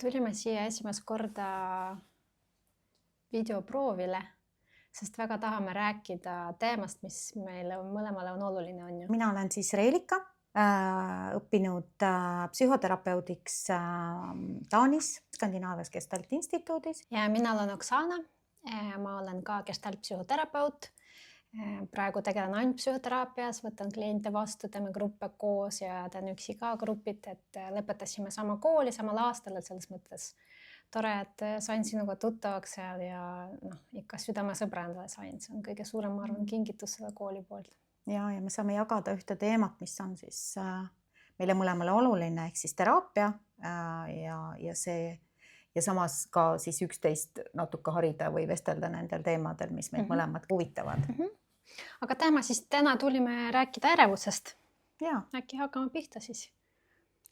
Tulime siia esimest korda videoproovile, sest väga tahame rääkida teemast, mis meile mõlemale on oluline, on ju. Mina olen siis Reelika, õppinud psühhoterapeudiks Taanis, Skandinaavias Gestalt instituudis. Ja mina olen Oksana, ma olen ka Gestalt psühhoterapeut. Praegu tegelen ainult psühhoteraapias, võtan kliente vastu, teeme gruppe koos ja teen üksi ka grupid, et lõpetasime sama kooli samal aastal, et selles mõttes tore, et sain sinuga tuttavaks seal ja ikka südamesõbrandale sain. See on kõige suurem, ma arvan, kingitus selle kooli poolt. Ja me saame jagada ühte teemat, mis on siis meile mõlemale oluline, ehk siis teraapia ja samas ka siis üksteist natuke harida või vestelda nendel teemadel, mis meid mõlemad huvitavad. Aga täna tulime rääkida ärevusest. Ja. Äkki hakkame pihta siis?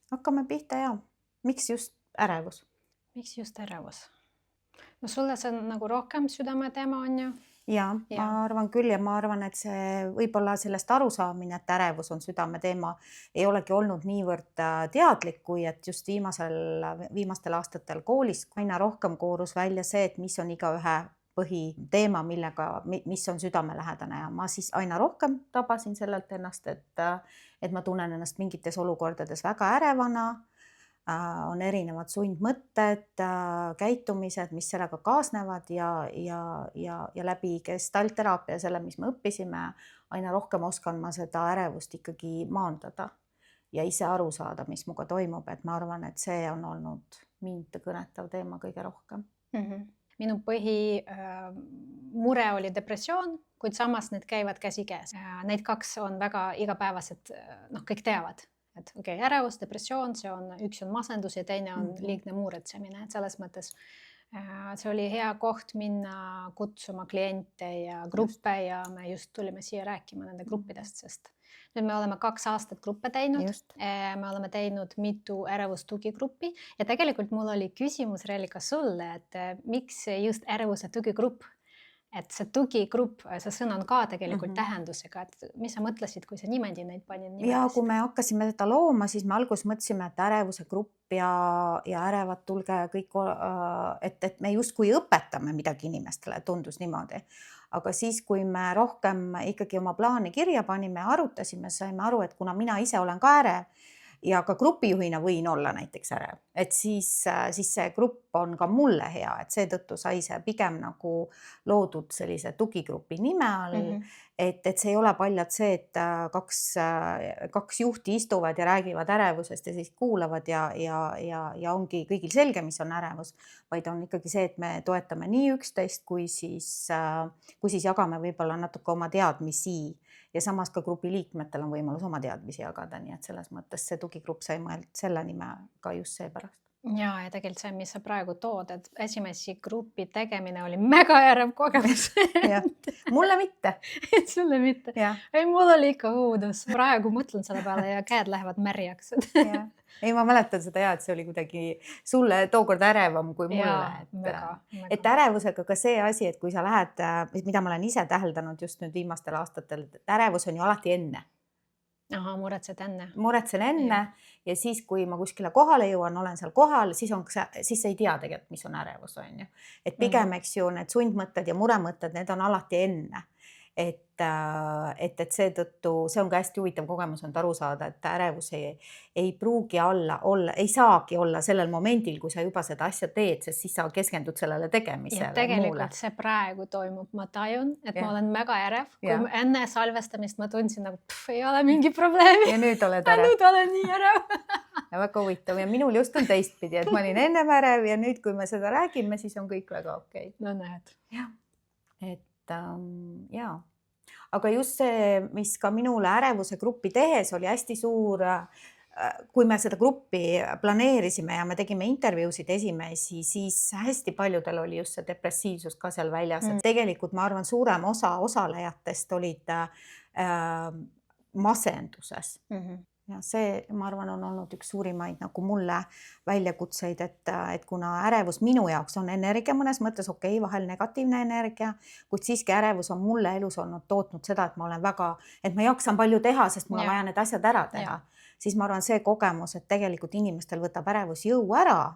Hakkame pihta ja. Miks just ärevus? Miks just ärevus? No sulle see on nagu rohkem südameteema, on ju? Ja, ma arvan küll ja ma arvan, et see võib-olla sellest arusaamine, et ärevus on südameteema, ei olegi olnud niivõrd teadlik, kui et just viimastel aastatel koolis aina rohkem koorus välja see, et mis on igaühe põhiteema, mis on südamelähedane ja ma siis aina rohkem tabasin sellelt ennast, et ma tunnen ennast mingites olukordades väga ärevana, on erinevad sundmõtted, käitumised, mis sellega kaasnevad ja läbi gestaltteraapia selle, mis me õppisime, aina rohkem oskan ma seda ärevust ikkagi maandada ja ise aru saada, mis muga toimub, et ma arvan, et see on olnud mind kõnetav teema kõige rohkem. Minu põhimure oli depressioon, kuid samas need käivad käsikäes. Neid kaks on väga igapäevased, kõik teavad. Et ärevus, depressioon, üks on masendus ja teine on liigne muuretsemine. Et selles mõttes see oli hea koht minna kutsuma kliente ja gruppe ja me just tulime siia rääkima nende gruppidest, sest nüüd me oleme 2 aastat gruppe teinud. Me oleme teinud mitu ärevustugigruppi ja tegelikult mul oli küsimus Reelika sulle, et miks just ärevuse tugigrupp? Et see tugigrupp, see sõna on ka tegelikult tähendusega, et mis sa mõtlesid, kui sa niimoodi neid panid? Ja kui me hakkasime seda looma, siis me alguses mõtlesime, et ärevuse grupp ja ärevad tulge kõik, et me justkui õpetame midagi inimestele, tundus niimoodi. Aga siis, kui me rohkem ikkagi oma plaani kirja panime ja arutasime, saime aru, et kuna mina ise olen ka ärev ja ka grupijuhina võin olla näiteks ärev, et siis see grupp on ka mulle hea, et seetõttu sai see pigem nagu loodud sellise tugigrupi nime all, et see ei ole paljalt see, et kaks juhti istuvad ja räägivad ärevusest ja siis kuulavad ja ongi kõigil selge, mis on ärevus, vaid on ikkagi see, et me toetame nii üksteist, kui siis jagame võib-olla natuke oma teadmisi ja samas ka grupi liikmetel on võimalus oma teadmisi jagada, nii et selles mõttes see tugigrupp sai mõeld selle nime ka just seepärast. Ja tegelikult see, mis sa praegu tood, et esimesi grupi tegemine oli mega ärev kogemus. Mulle mitte. Sulle mitte. Ei, mul oli ikka õudus. Praegu mõtlen selle peale ja käed lähevad märjaks. Ei, ma mäletan seda et see oli kuidagi sulle tookord ärevam kui mulle. Et ärevusega ka see asi, et kui sa lähed, mida ma olen ise täheldanud just nüüd viimastel aastatel, et ärevus on ju alati enne. Muretsed enne. Muretsen enne ja siis, kui ma kuskile kohale jõuan, olen seal kohal, siis ei tea tegelikult, mis on ärevus, on ju. Et pigem, eks ju, need sundmõtted ja muremõtted, need on alati enne. Et seetõttu, see on ka hästi huvitav kogemus on aru saada, et ärevus ei pruugi olla, ei saagi olla sellel momendil, kui sa juba seda asja teed, sest siis sa keskendud sellele tegemisele. Ja tegelikult see praegu toimub, ma tajun, et ma olen väga ärev. Kui enne salvestamist ma tundsin nagu, ei ole mingi probleemi. Ja nüüd oled ärev. Nüüd olen nii ärev. Ja väga huvitav ja minul just on teistpidi, et ma olin enne ärev ja nüüd, kui me seda räägime, siis on kõik väga okei. No näed. Aga just see, mis ka minule ärevuse gruppi tehes oli hästi suur, kui me seda gruppi planeerisime ja me tegime intervjuusid esimesi, siis hästi paljudel oli just see depressiivsus ka seal väljas. Et tegelikult ma arvan, suurem osa osalejatest olid masenduses. Ja see, ma arvan, on olnud üks suurimaid nagu mulle väljakutseid, et kuna ärevus minu jaoks on energia mõnes mõttes, vahel negatiivne energia, kuid siiski ärevus on mulle elus olnud tootnud seda, et ma jaksan palju teha, sest mul on vaja need asjad ära teha. Siis ma arvan, see kogemus, et tegelikult inimestel võtab ärevus jõu ära,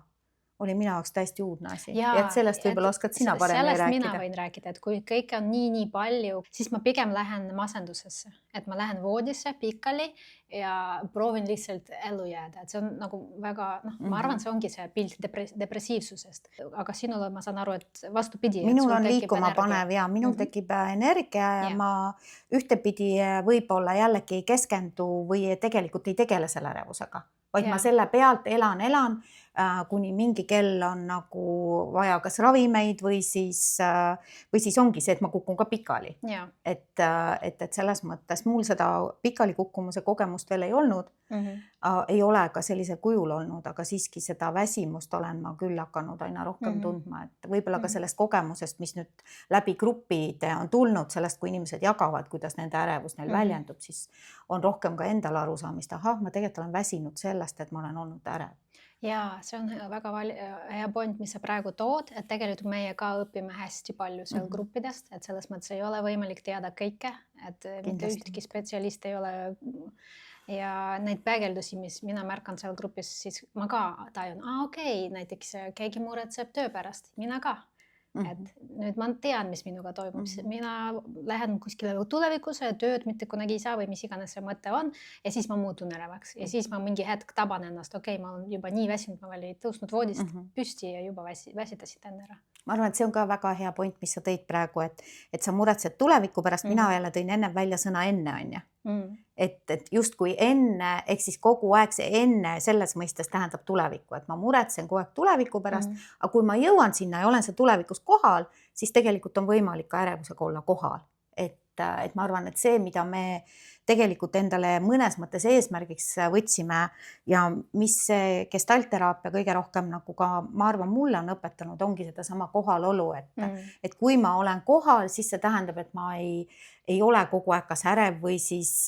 oli minu jaoks täiesti uudne asi. Jaa, Ja et sellest võib-olla oskad sina paremini sellest mina rääkida. võin rääkida, et kui kõike on nii palju, siis ma pigem lähen masendusesse, et ma lähen voodisse pikali ja proovin lihtsalt ellu jääda, et see on nagu väga, ma arvan, see ongi see pilt depressiivsusest, aga sinul ma saan aru, et vastupidi. Minul on liikuma panev ja minul tekib energia ja ma ühtepidi võib-olla jällegi ei keskendu või tegelikult ei tegele selle ärevusega, vaid ma selle pealt elan, kuni mingi kell on nagu vaja kas ravimeid või siis ongi see, et ma kukun ka pikali. Et selles mõttes mul seda pikali kukkumise kogemust veel ei olnud, ei ole ka sellisel kujul olnud, aga siiski seda väsimust olen ma küll hakanud aina rohkem tundma, et võib-olla ka sellest kogemusest, mis nüüd läbi gruppide on tulnud, sellest, kui inimesed jagavad, kuidas nende ärevus neil väljendub, siis on rohkem ka endal arusaamist, ma tegelikult olen väsinud sellest, et ma olen olnud ärev. Jaa, see on väga hea point, mis sa praegu tood, et tegelikult meie ka õpime hästi palju seal gruppidest, et selles mõttes ei ole võimalik teada kõike, et mitte ühtki spetsialist ei ole. Ja neid peegeldusi, mis mina märkan seal grupis, siis ma ka tajun, näiteks keegi muretseb töö pärast, mina ka. Et nüüd ma tean, mis minuga toimub. Mina lähen kuskile tulevikus ja tööd mitte kunagi ei saa või mis iganes see mõte on ja siis ma muutun ärevaks ja siis ma mingi hetk taban ennast, ma olen juba nii väsinud, ma veel ei tõusnud voodist püsti ja juba väsitasid enne ära. Ma arvan, et see on ka väga hea point, mis sa tõid praegu, et sa muretsed tuleviku pärast, mina jälle tõin enne välja sõna enne, on ju. Et just kui enne, ehk siis kogu aeg see enne selles mõistes tähendab tulevikku, et ma muretsen kogu aeg tuleviku pärast, aga kui ma jõuan sinna ja olen see tulevikus kohal, siis tegelikult on võimalik ka ärevusega olla kohal. Et ma arvan, et see, mida me tegelikult endale mõnes mõttes eesmärgiks võtsime ja mis see gestaltteraapia kõige rohkem nagu ka, ma arvan, mulle on õpetanud, ongi seda sama kohalolu, et kui ma olen kohal, siis see tähendab, et ma ei ole kogu aeg kas ärev või siis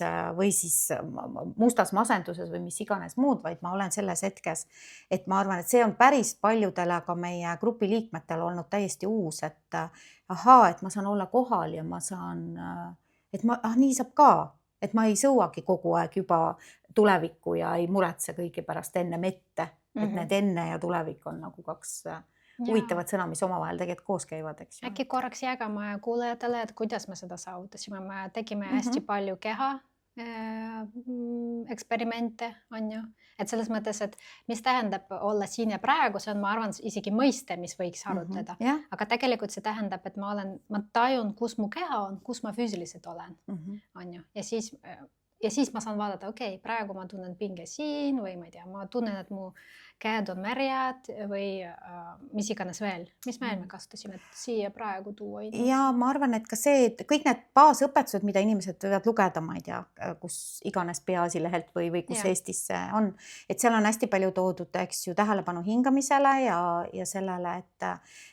mustas masenduses või mis iganes muud, vaid ma olen selles hetkes. Et ma arvan, et see on päris paljudele ka meie grupi liikmetel olnud täiesti uus, et et ma saan olla kohal ja ma saan, et nii saab ka, et ma ei sõuagi kogu aeg juba tulevikku ja ei muretse kõigi pärast enne ette, et need enne ja tulevik on nagu kaks huvitavat sõna, mis omavahel tegelikult koos käivad, eks ju. Äkki korraks jagama kuulajatele, et kuidas me seda saavutasime, me tegime hästi palju keha eksperimente, on ju, et selles mõttes, et mis tähendab olla siin ja praegu, see on, ma arvan, isegi mõiste, mis võiks arutleda, aga tegelikult see tähendab, et ma tajun, kus mu keha on, kus ma füüsiliselt olen, on ju, ja siis ma saan vaadata, praegu ma tunnen pinge siin või ma ei tea, ma tunnen, et mu käed on märjad või mis iganes veel. Mis me kasutasime, et siia praegu tuua? Ja ma arvan, et ka see, et kõik need baasõpetused, mida inimesed võivad lugeda, ma ei tea, kus iganes Peaasi lehelt või kus Eestis on, et seal on hästi palju toodud, eks ju, tähelepanu hingamisele ja sellele,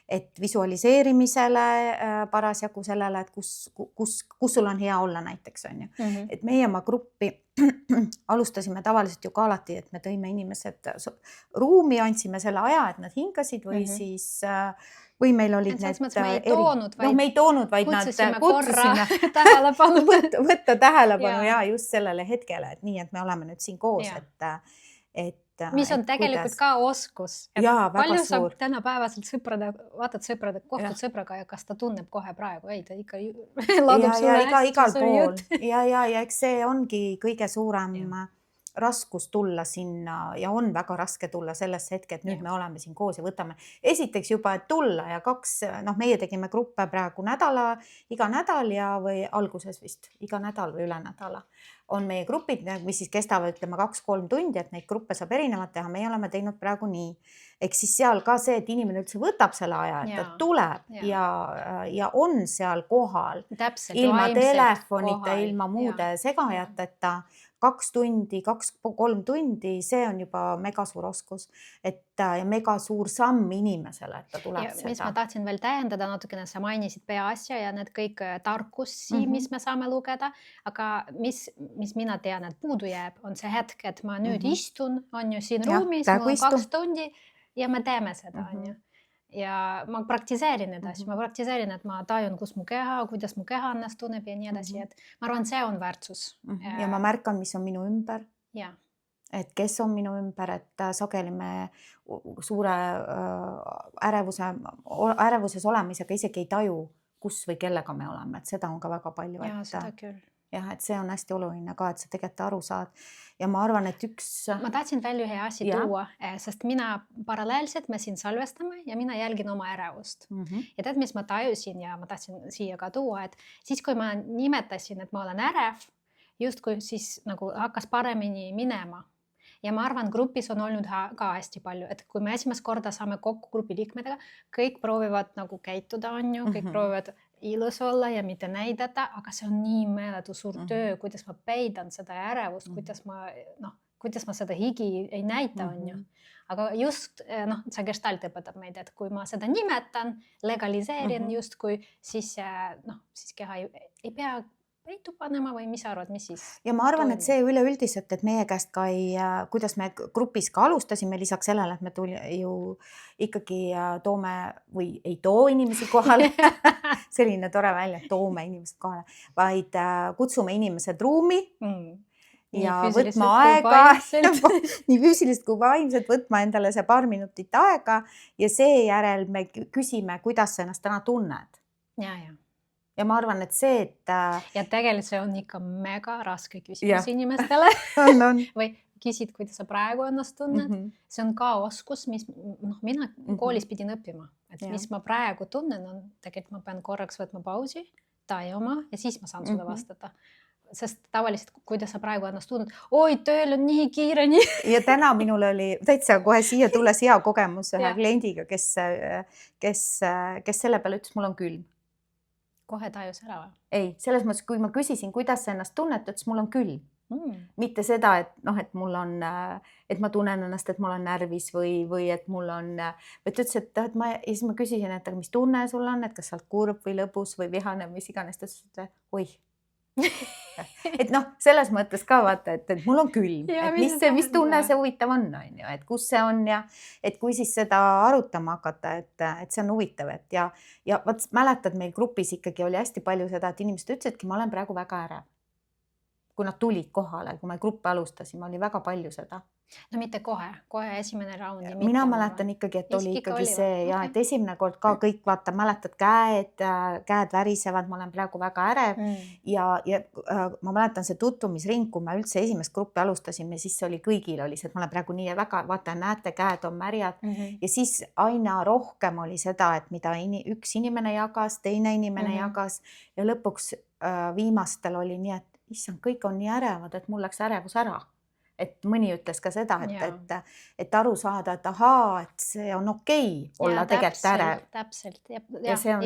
et visualiseerimisele parasjagu sellele, et kus sul on hea olla näiteks, on ju. Et meie oma gruppi alustasime tavaliselt ju ka alati, et me tõime inimesed ruumi, andsime selle aja, et nad hingasid või siis või meil olid need me ei toonud, vaid nad kutsusime võtta tähelepanu ja just sellele hetkele, et nii, et me oleme nüüd siin koos, mis on tegelikult ka oskus. Palju saab tänapäevaselt sõprade, kohtud sõpraga ja kas ta tunneb kohe praegu, ta ikka ladub sulle hästi suur jutt. Ja eks see ongi kõige suurem raskus tulla sinna ja on väga raske tulla selles hetke, et nüüd me oleme siin koos ja võtame esiteks juba, et tulla ja meie tegime gruppe praegu iga nädal või alguses vist iga nädal või üle nädala on meie grupid, mis siis kestavad, ütleme 2-3 tundi, et neid gruppe saab erinevat teha. Meie oleme teinud praegu nii. Eks siis seal ka see, et inimene üldse võtab selle aja, et ta tuleb ja on seal kohal. Ilma telefonita, ilma muude segajateta 2 tundi, 2-3 tundi, see on juba mega suur oskus, ja mega suur samm inimesele, et ta tuleb seda. Mis ma tahtsin veel tähendada natukene, sa mainisid peaasja ja need kõik tarkusi, mis me saame lugeda, aga mis mina tean, et puudu jääb, on see hetk, et ma nüüd istun, on ju siin ruumis, mul on 2 tundi ja me teeme seda, on ju. Ja ma praktiseerin need asju, et ma tajun, kus mu keha, kuidas mu keha ennast tunneb ja nii edasi, et ma arvan, see on väärtus. Ja ma märkan, mis on minu ümber. Ja. et kes on minu ümber, et sageli me suure ärevuses olemisega isegi ei taju, kus või kellega me oleme, et seda on ka väga palju, ja et seda küll. jah, et see on hästi oluline ka, et sa tegelikult aru saad ja ma arvan, et Ma tahtsin veel ühe asja Jah. tuua, sest mina paralleelselt me siin salvestame ja mina jälgin oma ärevust. Ja tead, mis ma tajusin ja ma tahtsin siia ka tuua, et siis, kui ma nimetasin, et ma olen ärev, justkui siis nagu hakkas paremini minema. Ja ma arvan, grupis on olnud ka hästi palju, et kui me esimest korda saame kokku grupi liikmetega, kõik proovivad nagu käituda, on ju, kõik proovivad ilus olla ja mitte näidata, aga see on nii meeletu suur töö, kuidas ma peidan seda ärevust, kuidas ma seda higi ei näita, on ju. Aga just see gestalt õpetab meid, et kui ma seda nimetan, legaliseerin justkui, siis keha ei pea peitu panema või mis sa arvad, mis siis? Ja ma arvan, et see üleüldiselt, et meie käest ka kuidas me grupis ka alustasime, lisaks sellele, et me ju ikkagi toome või ei too inimesi kohale, selline tore välja, et toome inimesed kohale, vaid kutsume inimesed ruumi ja võtma aega, nii füüsiliselt kui vaimselt võtma endale see paar minutit aega ja seejärel me küsime, kuidas sa ennast täna tunned. Ja ma arvan, et see, et... Ja tegelikult see on ikka mega raske küsimus inimestele. Või küsid, kuidas sa praegu ennast tunned. See on ka oskus, mis mina koolis pidin õppima. Et mis ma praegu tunnen, on tegelikult ma pean korraks võtma pausi, tajuma ja siis ma saan sulle vastata. Sest tavaliselt, kuidas sa praegu ennast tunned, oi, tööl on nii kiire. Ja täna minul oli täitsa kohe siia tulles hea kogemus ühe kliendiga, kes selle peale ütles, mul on külm. Kohe tajus ära või? Ei, selles mõttes, kui ma küsisin, kuidas sa ennast tunned, ütles, mul on külm. Mitte seda, et mul on, et ma tunnen ennast, et mul on närvis või et mul on, et ütles, et ja siis ma küsisin, et mis tunne sul on, et kas sa oled kurb või lõbus või vihane, mis iganes, ta ütles, et oih. Et selles mõttes ka vaata, et mul on külm, et mis tunne see huvitav on, et kus see on ja et kui siis seda arutama hakata, et see on huvitav, et ja vaat mäletad, meil grupis ikkagi oli hästi palju seda, et inimesed ütlesidki, ma olen praegu väga ärev. Kui nad tulid kohale, kui me gruppi alustasime, oli väga palju seda. No mitte kohe esimene raundi. Mina mäletan ikkagi, et oli ikkagi see ja et esimene kord ka kõik vaata, mäletad käed värisevad, ma olen praegu väga ärev ja ma mäletan see tutvumisring, kui me üldse esimest gruppi alustasime, siis oli kõigil oli see, et ma olen praegu nii väga, vaata näete, käed on märjad ja siis aina rohkem oli seda, et mida üks inimene jagas, teine inimene jagas ja lõpuks viimastel oli nii, et issand, kõik on nii ärevad, et mul läks ärevus ära. Et mõni ütles ka seda, et aru saada, et ahaa, et see on okei olla tegelikult ärev. Täpselt,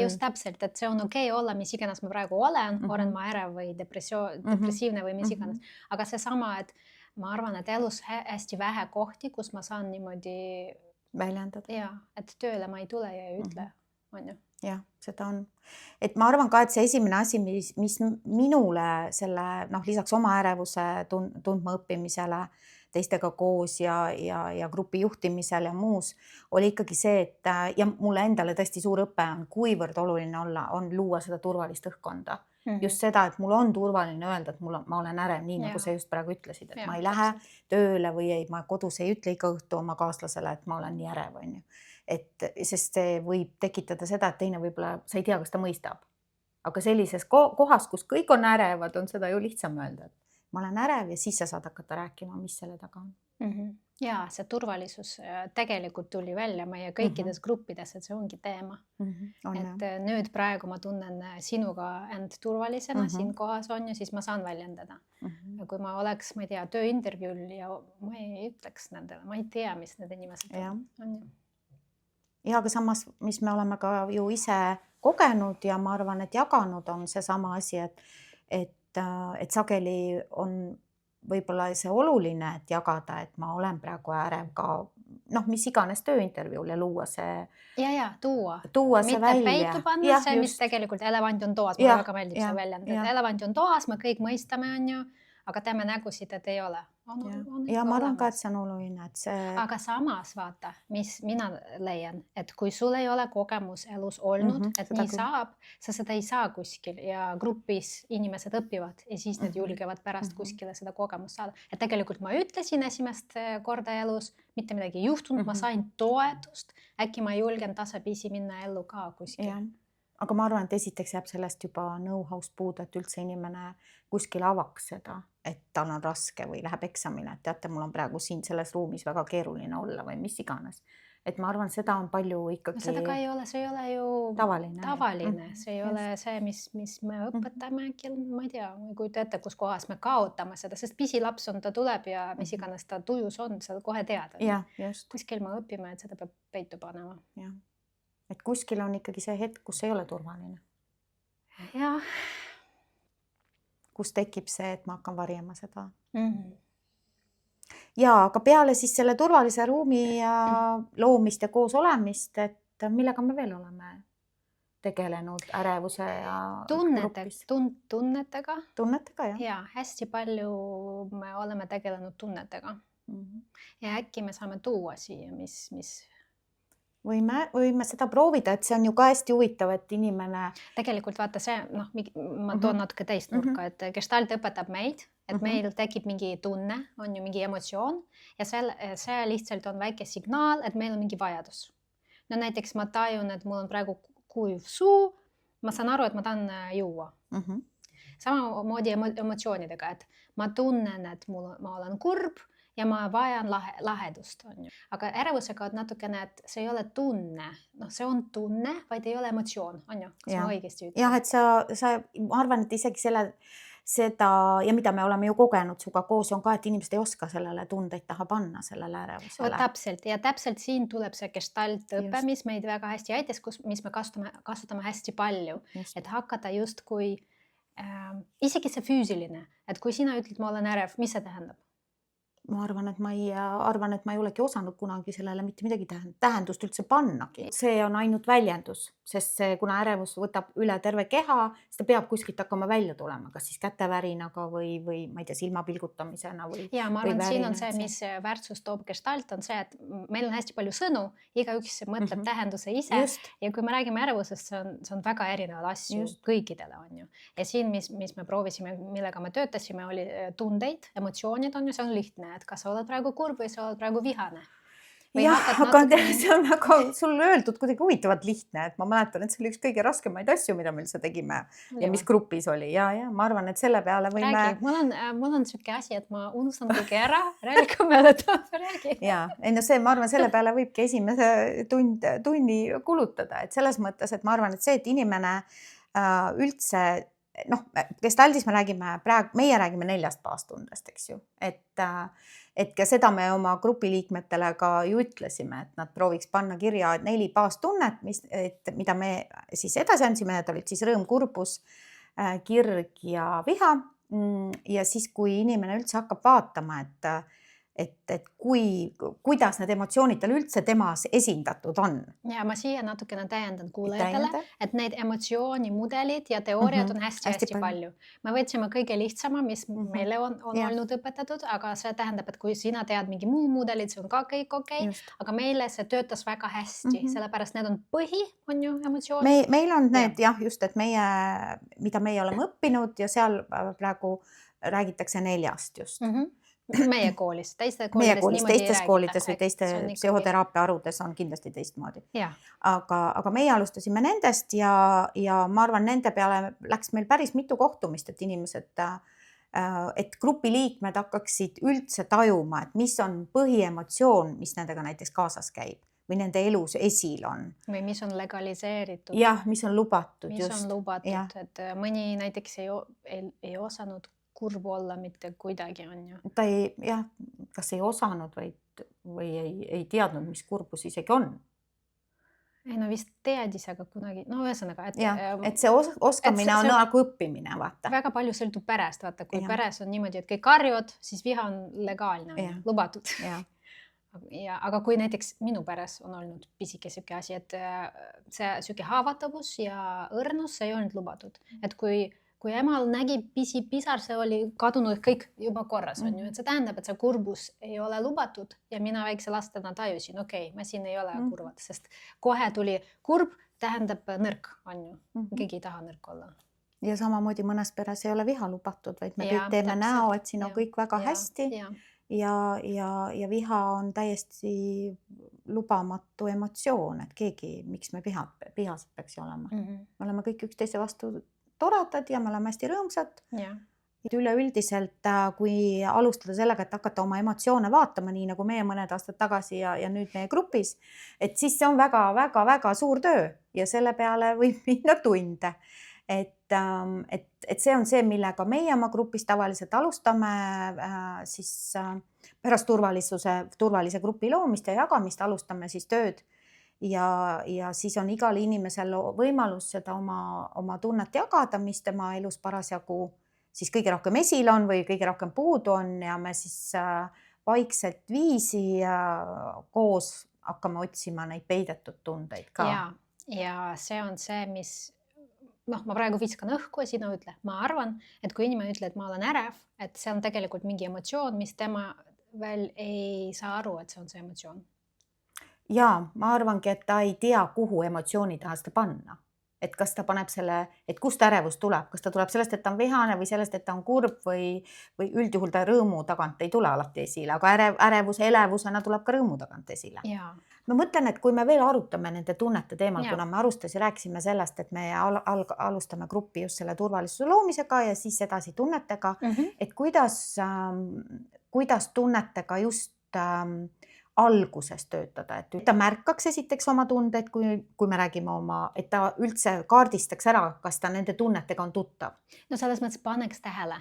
just täpselt, et see on okei olla, mis iganes ma praegu olen ma ärev või depressiivne või mis iganes. Aga see sama, et ma arvan, et elus hästi vähe kohti, kus ma saan niimoodi väljendada. Ja, et tööle ma ei tule ja ei ütle, on ju. Jah, seda on. Et ma arvan ka, et see esimene asi, mis minule selle, lisaks oma ärevuse tundma õppimisele, teistega koos ja grupi juhtimisel ja muus, oli ikkagi see, et ja mulle endale tõesti suur õpe on, kuivõrd oluline on luua seda turvalist õhkkonda. Just seda, et mul on turvaline öelda, et ma olen ärev, nii nagu sa just praegu ütlesid, et ma ei lähe tööle või ma kodus ei ütle iga õhtu oma kaaslasele, et ma olen nii ärev, on ju. Sest see võib tekitada seda, et teine võib-olla, sa ei tea, kas ta mõistab. Aga sellises kohas, kus kõik on ärevad, on seda ju lihtsam öelda, et ma olen ärev ja siis sa saad hakata rääkima, mis selle taga on. Ja see turvalisus tegelikult tuli välja meie kõikides gruppides, et see ongi teema. Et nüüd praegu ma tunnen sinuga end turvalisena siin kohas on ja siis ma saan väljendada. Ja kui ma oleks, ma ei tea, tööintervjuul ja ma ei ütleks nendele, ma ei tea, mis need inimesed on ju. Ja aga samas, mis me oleme ka ju ise kogenud ja ma arvan, et jaganud on see sama asi, et sageli on võib-olla see oluline, et jagada, et ma olen praegu ärev ka, mis iganes tööintervjuul ja luua see... Ja, tuua see välja. Mitte peitu panna see, mis tegelikult elevant on toas, mulle väga meeldib see väljend. Elevant on toas, me kõik mõistame, on ju, aga teeme nägusid, et ei ole. Ja ma arvan ka, et see on oluline, et see... Aga samas vaata, mis mina leian, et kui sul ei ole kogemus elus olnud, et nii saab, sa seda ei saa kuskil ja grupis inimesed õpivad ja siis need julgevad pärast kuskile seda kogemust saada. Et tegelikult ma ütlesin esimest korda elus, mitte midagi ei juhtunud, ma sain toetust, äkki ma julgen tasapisi minna ellu ka kuskil. Aga ma arvan, et esiteks jääb sellest juba know-how'st puudu, et üldse inimene kuskil avaks seda, et tal on raske või läheb eksamile, et teate, mul on praegu siin selles ruumis väga keeruline olla või mis iganes. Et ma arvan, seda on palju ikkagi... Seda ka ei ole, see ei ole ju tavaline. See ei ole see, mis me õpetame, ma ei tea, ma ei kujuta ette, kus kohas me kaotame seda, sest pisilaps on, ta tuleb ja mis iganes ta tujus on, seda kohe teada. Kuskil me õpime, et seda peab peitu panema. Jah. Et kuskil on ikkagi see hetk, kus ei ole turvaline. Jah. Kus tekib see, et ma hakkan varjama seda. Ja, aga peale siis selle turvalise ruumi loomist ja koos olemist, et millega me veel oleme tegelenud ärevuse ja grupis? Tunnetega. Tunnetega, jah. Ja, hästi palju me oleme tegelenud tunnetega. Ja äkki me saame tuua siia, mis... Võime seda proovida, et see on ju ka hästi huvitav, et inimene... Tegelikult vaata see, ma toon natuke teist nurka, et Gestalt õpetab meid, et meil tekib mingi tunne, on ju mingi emotsioon ja see lihtsalt on väike signaal, et meil on mingi vajadus. No näiteks ma tajun, et mul on praegu kuiv suu, ma saan aru, et ma tahan juua. Samamoodi emotsioonidega, et ma tunnen, et ma olen kurb, ja ma vajan lahedust, on ju. Aga ärevusega on natukene, et see ei ole tunne. See on tunne, vaid ei ole emotsioon, on ju? Kas ma õigesti ütlen? Jah, et ma arvan, et isegi seda, ja mida me oleme ju kogenud suga koos, on ka, et inimesed ei oska sellele tundeid taha panna, sellele ärevusele. Täpselt, ja täpselt siin tuleb see Gestalt õpe, mis meid väga hästi aitas, mis me kasutame hästi palju. Et hakata just kui, isegi see füüsiline, et kui sina ütled, ma olen ärev, mis see tähendab? Ma arvan, et ma ei olegi osanud kunagi sellele mitte midagi tähendust üldse pannagi. See on ainult väljendus, sest kuna ärevus võtab üle terve keha, siis ta peab kuskilt hakkama välja tulema, kas siis kätevärinaga või ma ei tea, silma pilgutamisena või... Ja ma arvan, siin on see, mis väärtus toob Gestalt, on see, et meil on hästi palju sõnu, igaüks mõtleb tähenduse ise ja kui me räägime ärevusest, see on väga erinevad asju kõikidele, on ju. Ja siin, mis me proovisime, millega me töötasime, oli tundeid, emotsioonid, on ju, see on lihtne, et kas sa oled praegu kurb või sa oled praegu vihane. Jah, aga see on väga sul öeldud kuidagi huvitavalt lihtne, et ma mäletan, et see oli üks kõige raskemaid asju, mida me üldse tegime ja mis grupis oli. Ja ma arvan, et selle peale võime... Räägi, mul on siuke asi, et ma unustan kõige ära, räägi mäletab, räägi. Ja, ma arvan, selle peale võibki esimese tunni kulutada, et selles mõttes, et ma arvan, et see, et inimene üldse Gestaldis meie räägime 4 baastundest, eks ju, et ka seda me oma grupiliikmetele ka ju ütlesime, et nad prooviks panna kirja 4 baastunnet, mida me siis edasi andsime, need olid siis rõõm, kurbus, kirg ja viha ja siis, kui inimene üldse hakkab vaatama, et kuidas need emotsioonid tal üldse temas esindatud on. Ja ma siia natukene täiendan kuulajatele, et need emotsioonimudelid ja teooriad on hästi palju. Me võtsime kõige lihtsama, mis meile on olnud õpetatud, aga see tähendab, et kui sina tead mingi muu mudelid, see on ka kõik okei, aga meile see töötas väga hästi, sellepärast need on põhi, on ju, emotsioonid. Meil on need just, et mida meie oleme õppinud ja seal praegu räägitakse 4 just. Meie koolis, teistes koolides või teiste psühhoteraapia arudes on kindlasti teistmoodi. Aga meie alustasime nendest ja ma arvan, nende peale läks meil päris mitu kohtumist, et inimesed, et grupiliikmed hakkaksid üldse tajuma, et mis on põhiemotsioon, mis nendega näiteks kaasas käib või nende elus esil on. Või mis on legaliseeritud. Jah, mis on lubatud. Mis on lubatud, et mõni näiteks ei osanud kurb olla mitte kuidagi, on ju. Ta kas ei osanud või ei teadnud, mis kurbus isegi on. Ei, vist teadis, aga kunagi, ühesõnaga. Et see oskamine on nagu õppimine, vaata. Väga palju sõltub perest, vaata. Kui peres on niimoodi, et kõik karjud, siis viha on legaalne, lubatud. Aga kui näiteks minu peres on olnud pisike siuke asi, et see siuke haavatavus ja õrnus, see ei olnud lubatud. Et kui kui emal nägi pisar, see oli kadunud kõik juba korras, on ju, et see tähendab, et see kurbus ei ole lubatud ja mina väikse lastena tajusin, okei, ma siin ei ole kurvad, sest kohe tuli kurb, tähendab nõrk, on ju, keegi ei taha nõrk olla. Ja samamoodi mõnes peres ei ole viha lubatud, vaid me kõik teeme näo, et siin on kõik väga hästi ja viha on täiesti lubamatu emotsioon, et keegi, miks me vihased peaks olema. Me oleme kõik üksteise vastu toredad ja me oleme hästi rõõmsad. Üleüldiselt, kui alustada sellega, et hakata oma emotsioone vaatama, nii nagu meie mõned aastad tagasi ja nüüd meie grupis, et siis see on väga suur töö ja selle peale võib minna tunde. Et see on see, millega meie oma grupis tavaliselt alustame, siis pärast turvalise grupi loomist ja jagamist alustame siis tööd ja siis on igal inimesel võimalus seda oma tunnet jagada, mis tema elus parasjagu siis kõige rohkem esil on või kõige rohkem puudu on ja me siis vaikselt viisi koos hakkame otsima neid peidetud tundeid ka. Ja see on see, mis ma praegu viskan õhku ja sina ütle. Ma arvan, et kui inimene ütle, et ma olen ärev, et see on tegelikult mingi emotsioon, mis tema veel ei saa aru, et see on see emotsioon. Ja ma arvangi, et ta ei tea, kuhu emotsiooni taha seda panna. Et kas ta paneb selle, et kust ärevus tuleb, kas ta tuleb sellest, et ta on vihane või sellest, et ta on kurb või üldjuhul ta rõõmu tagant ei tule alati esile, aga ärevuse elevusena tuleb ka rõõmu tagant esile. Ma mõtlen, et kui me veel arutame nende tunnete teemal, kuna me rääkisime sellest, et me alustame gruppi just selle turvalisuse loomisega ja siis edasi tunnetega, et kuidas tunnetega just alguses töötada, et ta märkaks esiteks oma tundeid, kui me räägime et ta üldse kaardistaks ära, kas ta nende tunnetega on tuttav. No selles mõttes paneks tähele.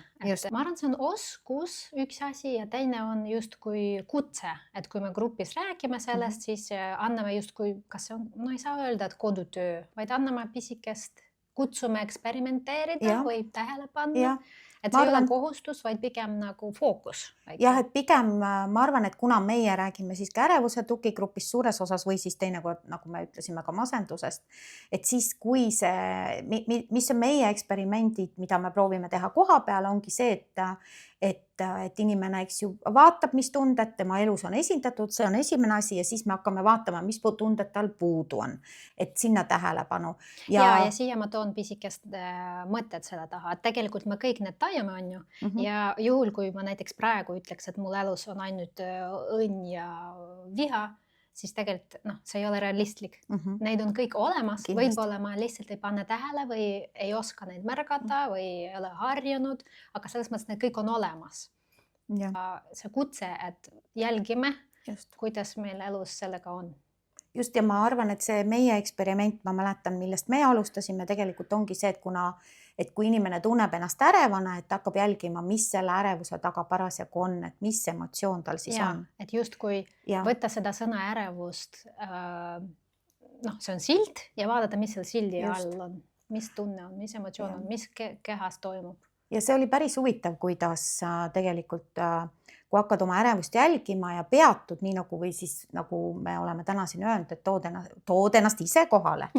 Ma arvan, see on oskus üks asi ja teine on just kui kutse, et kui me grupis räägime sellest, siis anname just kui, kas see on, ei saa öelda, et kodutöö, vaid anname pisikest, kutsume eksperimenteerida või tähele panna. Et see ei ole kohustus, vaid pigem nagu fookus. Jah, et pigem ma arvan, et kuna meie räägime siis ka ärevuse tugigrupis suures osas või siis teinekord, nagu me ütlesime ka masendusest, et siis kui mis on meie eksperimendid, mida me proovime teha koha peal, ongi see, et inimene vaatab, mis tunded tema elus on esindatud, see on esimene asi ja siis me hakkame vaatama, mis tunded tal puudu on, et sinna tähelepanu. Ja siia ma toon pisikest mõtted selle taha, et tegelikult me kõik need tajame, on ju, ja juhul, kui ma näiteks praegu ütleks, et mul elus on ainult õnn ja viha, siis tegelikult see ei ole realistlik. Neid on kõik olemas, võib-olla ma lihtsalt ei pane tähele või ei oska neid märgata või ei ole harjunud, aga selles mõttes need kõik on olemas. See kutse, et jälgime, kuidas meil elus sellega on. Just ja ma arvan, et see meie eksperiment, ma mäletan, millest me alustasime, tegelikult ongi see, et kui inimene tunneb ennast ärevana, et ta hakkab jälgima, mis selle ärevuse taga parasjagu on, et mis emotsioon tal siis on. Et just kui võtta seda sõna ärevust, see on sild ja vaadata, mis seal sildi all on, mis tunne on, mis emotsioon on, mis kehas toimub. Ja see oli päris huvitav, kuidas tegelikult kui hakkad oma ärevust jälgima ja peatud nii nagu või siis nagu me oleme täna siin öelnud, et tood ennast ise kohale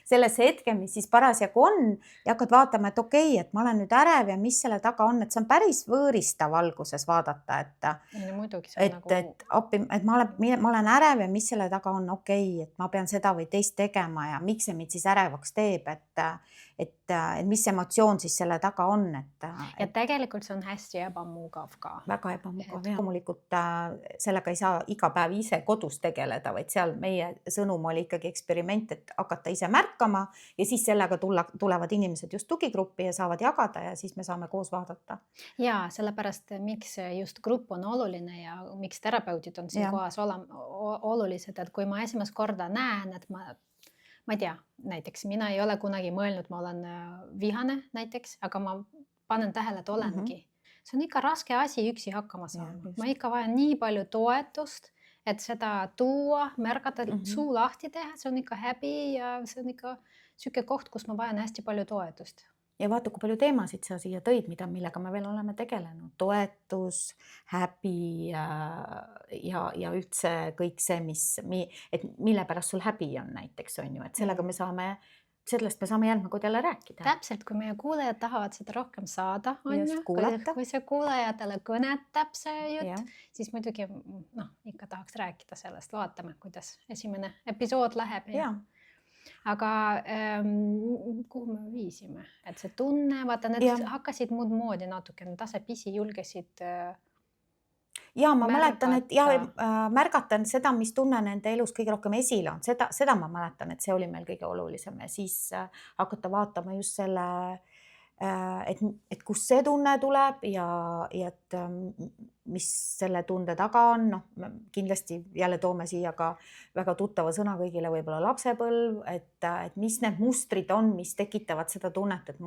sellesse hetke, mis siis parasjagu on ja hakkad vaatama, et okei, et ma olen nüüd ärev ja mis selle taga on, et see on päris võõristav alguses vaadata, et ma olen ärev ja mis selle taga on okei, et ma pean seda või teist tegema ja miks see mind siis ärevaks teeb, et mis emotsioon siis selle taga on. Ja tegelikult see on hästi ebamugav ka. Väga ebamugav ja loomulikult sellega ei saa iga päev ise kodus tegeleda, vaid seal meie sõnum oli ikkagi eksperiment, et hakata ise märkama ja siis sellega tulevad inimesed just tugigruppi ja saavad jagada ja siis me saame koos vaadata. Ja sellepärast, miks just grupp on oluline ja miks terapeutid on siin kohas olulised, et kui ma esimest korda näen, et ma ei tea, näiteks mina ei ole kunagi mõelnud, ma olen vihane näiteks, aga ma panen tähele, et olengi. See on ikka raske asi üksi hakkama saama. Ma ikka vajan nii palju toetust, et seda tuua, märgata, suu lahti teha, see on ikka häbi ja see on ikka süke koht, kus ma vajan hästi palju toetust. Ja vaata, kui palju teemasid sa siia tõid, millega me veel oleme tegelenud. Toetus, häbi ja üldse kõik see, et mille pärast sul häbi on näiteks, on ju, et sellega me saame sellest me saame järgmine rääkida. Täpselt, kui meie kuulajad tahavad seda rohkem saada, on Just, ju, kuulata. kui see kuulajatele kõnetab see Jah. jutt, siis muidugi ikka tahaks rääkida sellest, vaatame, kuidas esimene episood läheb. Ja. Aga kuhu me viisime, et see tunne, vaata, need Ja. hakkasid muud moodi natukene, tasapisi julgesid Ja ma mäletan, et Märgata. märgatan seda, mis tunne nende elus kõige rohkem esile on. Seda ma mäletan, et see oli meil kõige olulisem ja siis hakata vaatama just selle, et kust see tunne tuleb ja et mis selle tunde taga on. Kindlasti jälle toome siia ka väga tuttava sõna kõigile, võib-olla lapsepõlv, et mis need mustrid on, mis tekitavad seda tunnet, et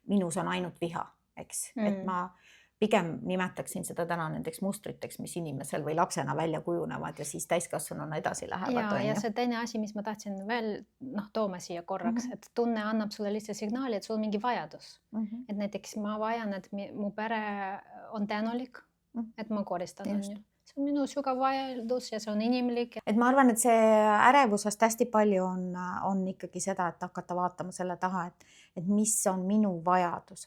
minus on ainult viha, eks. Et ma pigem nimetaksin seda täna nendeks mustriteks, mis inimesel või lapsena välja kujunevad ja siis täiskasvanuna edasi lähevad. Ja see teine asi, mis ma tahtsin veel tooma siia korraks, et tunne annab sulle lihtsalt signaali, et sul on mingi vajadus. Et näiteks ma vajan, et mu pere on tänulik, et ma koristan. See on minu sügav vajadus ja see on inimlik. Et ma arvan, et see ärevusest hästi palju on ikkagi seda, et hakata vaatama selle taha, et mis on minu vajadus.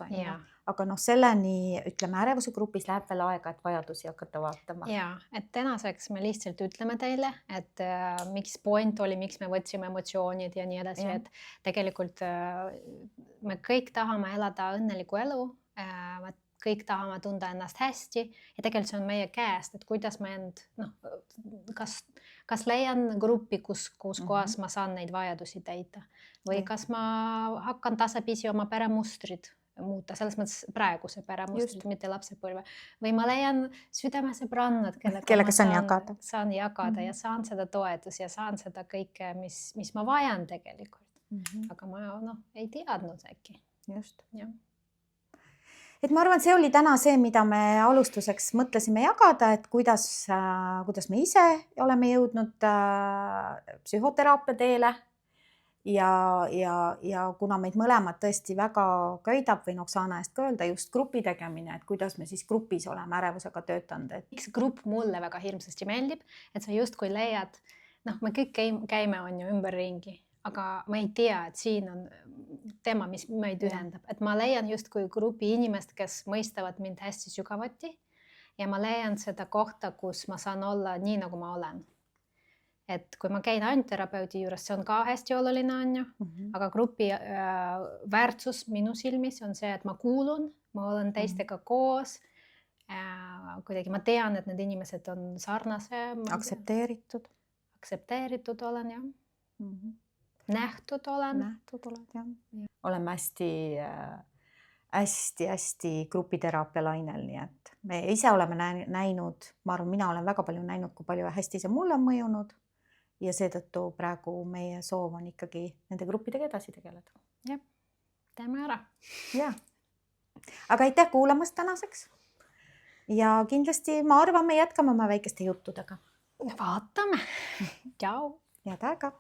Aga selleni, ütleme, ärevuse grupis läheb veel aega, et vajadusi hakata vaatama. Ja, et tänaseks me lihtsalt ütleme teile, et miks point oli, miks me võtsime emotsioonid ja nii edasi, et tegelikult me kõik tahame elada õnnelikku elu, kõik tahame tunda ennast hästi ja tegelikult see on meie käest, et kuidas ma kas leian gruppi, kus kohas ma saan neid vajadusi täita või kas ma hakkan tasapisi oma peremustrid muuta, selles mõttes praeguse peremustrid, mitte lapsepõlve. Või ma leian südamesõbrannad, kellega saan jagada ja saan seda toetus ja saan seda kõike, mis ma vajan tegelikult. Aga ma ei teadnud äkki. Just. Jah. Et ma arvan, see oli täna see, mida me alustuseks mõtlesime jagada, et kuidas me ise oleme jõudnud psühhoteraapia teele ja kuna meid mõlemad tõesti väga köidab või Oksana eest ka öelda just grupi tegemine, et kuidas me siis grupis oleme ärevusega töötanud. Miks grupp mulle väga hirmsasti meeldib, et sa just kui leiad, me kõik käime on ju ümberringi, aga ma ei tea, et siin on tema, mis meid ühendab. Et ma leian just kui grupi inimest, kes mõistavad mind hästi sügavati ja ma leian seda kohta, kus ma saan olla nii, nagu ma olen. Et kui ma käin ainult terapeudi juures, see on ka hästi oluline, on ju, aga grupi väärtus minu silmis on see, et ma kuulun, ma olen teistega koos, kuidagi ma tean, et need inimesed on sarnase. Aksepteeritud olen, jah. Nähtud olen, jah. Oleme hästi grupiteraapia lainel, nii et me ise oleme näinud, ma arvan, mina olen väga palju näinud, kui palju hästi see mulle on mõjunud ja seetõttu praegu meie soov on ikkagi nende gruppidega edasi tegeleda. Jah, teeme ära. Ja. Aga aitäh kuulamast tänaseks ja kindlasti ma arvan, me jätkame oma väikeste juttudega. Vaatame. Tšau. Head aega.